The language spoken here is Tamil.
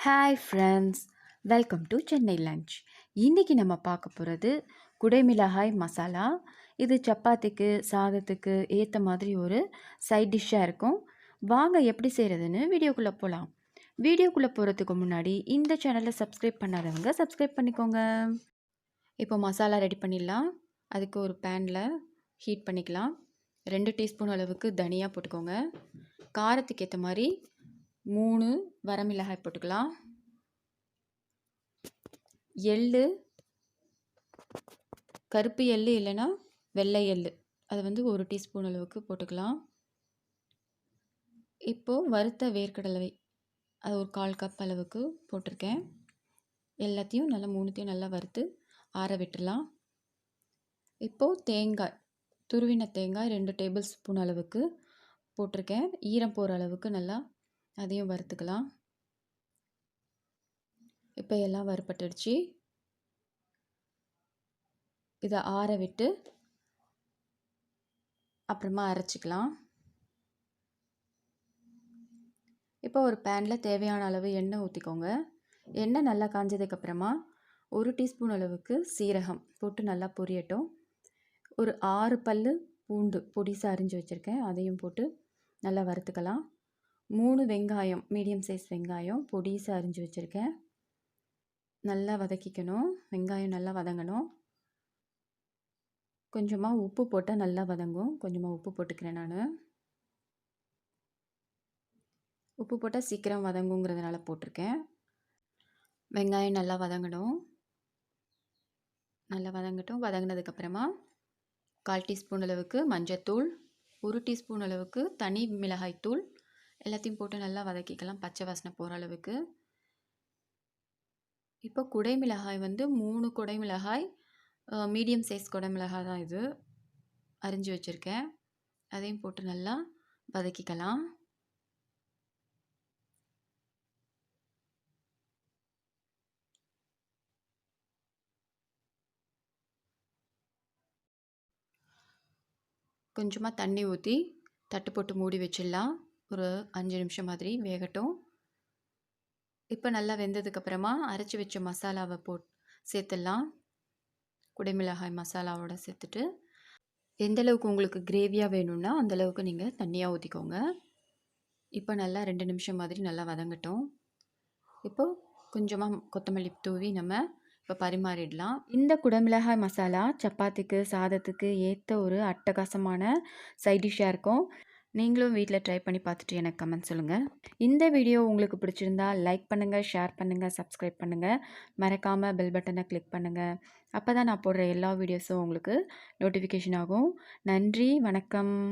Hi friends, welcome to Chennai lunch. இன்றைக்கி நம்ம பார்க்க போகிறது குடைமிளகாய் மசாலா. இது சப்பாத்திக்கு சாதத்துக்கு ஏற்ற மாதிரி ஒரு சைட் டிஷ்ஷாக இருக்கும். வாங்க எப்படி செய்கிறதுன்னு வீடியோக்குள்ளே போகலாம். வீடியோக்குள்ளே போகிறதுக்கு முன்னாடி இந்த சேனலை சப்ஸ்கிரைப் பண்ணாதவங்க சப்ஸ்கிரைப் பண்ணிக்கோங்க. இப்போ மசாலா ரெடி பண்ணிடலாம். அதுக்கு ஒரு பேனில் ஹீட் பண்ணிக்கலாம். 2 டீஸ்பூன் அளவுக்கு தனியா போட்டுக்கோங்க. காரத்துக்கு ஏற்ற மாதிரி 3 வரமிளகாய் போட்டுக்கலாம். எள்ளு, கருப்பு எள்ளு இல்லைன்னா வெள்ளை எள்ளு, அது 1 டீஸ்பூன் அளவுக்கு போட்டுக்கலாம். இப்போது வறுத்த வேர்க்கடலை அது ஒரு 1/4 கப் அளவுக்கு போட்டிருக்கேன். எல்லாத்தையும் நல்லா 3த்தையும் நல்லா வறுத்து ஆற விட்டுடலாம். இப்போது தேங்காய், துருவின தேங்காய் 2 டேபிள் ஸ்பூன் அளவுக்கு போட்டிருக்கேன். ஈரம் போகிற அளவுக்கு நல்லா அதையும் வறுத்துக்கலாம். இப்போ எல்லாம் வறுபட்டுடுச்சு. இதை ஆற விட்டு அப்புறமா அரைச்சிக்கலாம். இப்போ ஒரு பேனில் தேவையான அளவு எண்ணெய் ஊற்றிக்கோங்க. எண்ணெய் நல்லா காஞ்சதுக்கப்புறமா 1 டீஸ்பூன் அளவுக்கு சீரகம் போட்டு நல்லா பொரியட்டும். ஒரு 6 பல் பூண்டு பொடிசாக அரிஞ்சு வச்சுருக்கேன், அதையும் போட்டு நல்லா வறுத்துக்கலாம். 3 வெங்காயம், மீடியம் சைஸ் வெங்காயம் பொடிசாக அரிஞ்சு வச்சுருக்கேன், நல்லா வதக்கிக்கணும். வெங்காயம் நல்லா வதங்கணும். கொஞ்சமாக உப்பு போட்டால் நல்லா வதங்கும். கொஞ்சமாக உப்பு போட்டுக்கிறேன் நான். உப்பு போட்டால் சீக்கிரம் வதங்குங்கிறதுனால போட்டிருக்கேன். வெங்காயம் நல்லா வதங்கணும். நல்லா வதங்கட்டும். வதங்கினதுக்கப்புறமா 1/4 டீஸ்பூன் அளவுக்கு மஞ்சத்தூள், 1 டீஸ்பூன் அளவுக்கு தனி மிளகாய் தூள் எல்லாத்தையும் போட்டு நல்லா வதக்கிக்கலாம், பச்சை வாசனை போகிற அளவுக்கு. இப்போ குடைமிளகாய் 3 குடைமிளகாய், மீடியம் சைஸ் குடைமிளகாய் தான் இது, அரிஞ்சு வச்சுருக்கேன். அதையும் போட்டு நல்லா வதக்கிக்கலாம். கொஞ்சமாக தண்ணி ஊற்றி தட்டு போட்டு மூடி வச்சிடலாம். ஒரு 5 நிமிஷம் மாதிரி வேகட்டும். இப்போ நல்லா வெந்ததுக்கப்புறமா அரைச்சி வச்ச மசாலாவை சேர்த்துடலாம். குடைமிளகாய் மசாலாவோட சேர்த்துட்டு, எந்தளவுக்கு உங்களுக்கு கிரேவியாக வேணும்னா அந்தளவுக்கு நீங்கள் தண்ணியாக ஊற்றிக்கோங்க. இப்போ நல்லா 2 நிமிஷம் மாதிரி நல்லா வதங்கட்டும். இப்போது கொஞ்சமாக கொத்தமல்லி தூவி நம்ம இப்போ பரிமாறிடலாம். இந்த குடைமிளகாய் மசாலா சப்பாத்திக்கு சாதத்துக்கு ஏற்ற ஒரு அட்டகாசமான சைட் டிஷ்ஷாக இருக்கும். நீங்களும் வீட்டில் ட்ரை பண்ணி பார்த்துட்டு எனக்கு கமெண்ட் சொல்லுங்கள். இந்த வீடியோ உங்களுக்கு பிடிச்சிருந்தா லைக் பண்ணுங்கள், ஷேர் பண்ணுங்கள், சப்ஸ்கிரைப் பண்ணுங்கள். மறக்காமல் பெல் பட்டனை கிளிக் பண்ணுங்கள். அப்போ தான் நான் போடுற எல்லா வீடியோஸும் உங்களுக்கு நோட்டிஃபிகேஷன் ஆகும். நன்றி, வணக்கம்.